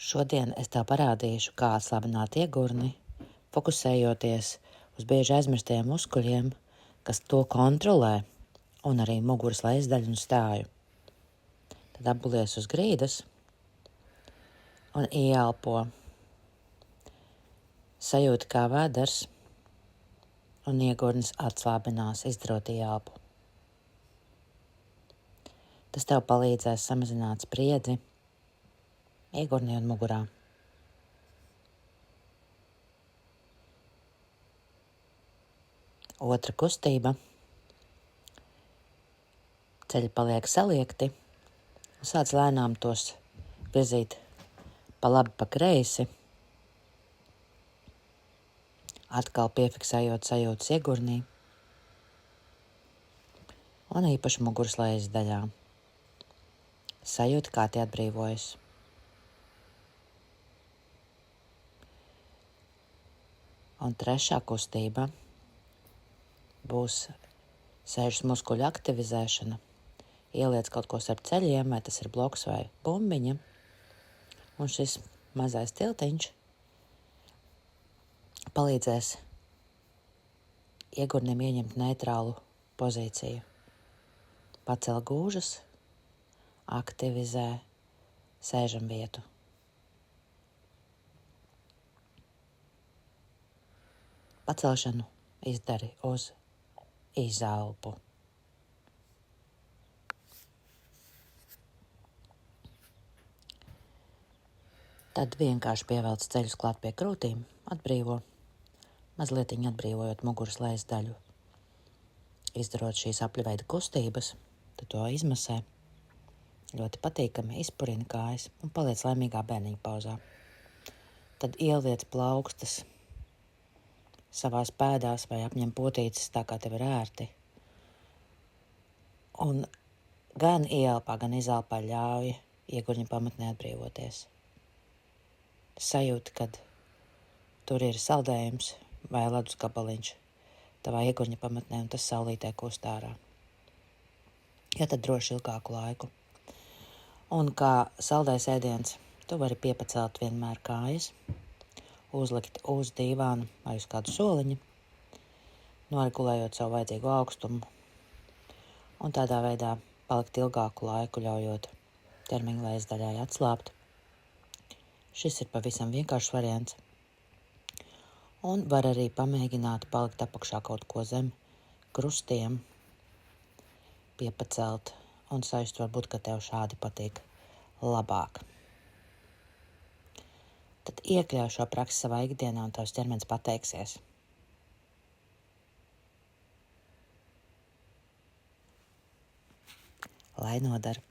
Šodien es tev parādīšu, kā atslābināt iegurni, fokusējoties uz bieži aizmirstiem muskuļiem, kas to kontrolē, un arī muguras lejasdaļu un stāju. Tad apgulies uz grīdas un ieelpo. Sajūti, kā vēders un iegurnis atslābinās, izdarot ieelpu. Tas tev palīdzēs samazināt spriedzi iegurnī un mugurā. Otra kustība. Ceļi paliek saliekti un sāc lēnām tos virzīt pa labi, pa kreisi. Atkal piefiksējot sajūtas iegurnī un īpaši muguras lejas daļā. Sajūti, kā tie atbrīvojas. Un trešā kustība būs sēžas muskuļu aktivizēšana. Ieliec kaut ko starp ceļiem, vai tas ir bloks vai bumbiņa. Un šis mazais tiltiņš palīdzēs iegurnim ieņemt neitrālu pozīciju. Pacel gūžas, aktivizē sēžam vietu. Pacelšanu izdari uz izelpu. Tad vienkārši pievelc ceļus klāt pie krūtīm, atbrīvo, mazlietiņ atbrīvojot muguras lejas daļu. Izdarot šīs apļveida kustības, tad to izmasē. Ļoti patīkami izpurina kājas un paliec laimīgā bērniņa pauzā. Tad ieliec plaukstas savās pēdās vai apņem potīces tā, kā tev ir ērti. Un gan ieelpā, gan izelpā ļauj iegurņa pamatnē atbrīvoties. Sajūti, kad tur ir saldējums vai ledus gabaliņš tavā iegurņa pamatnē un tas saulītē kust ārā. Ja tad droši ilgāku laiku. Un kā saldais ēdiens, tu vari piepacelt vienmēr kājas, uzlikt uz dīvānu vai uz kādu soliņu, noregulējot savu vajadzīgo augstumu un tādā veidā palikt ilgāku laiku, ļaujot ķermeņa lejas daļai atslābt. Šis ir pavisam vienkāršs variants. Un var arī pamēģināt palikt apakšā kaut ko zem krustiem, piepacelt un sajust varbūt, ka tev šādi patīk labāk. Tad iekļauj šo praksi savā ikdienā un tavs ķermenis pateiksies. Lai nodara!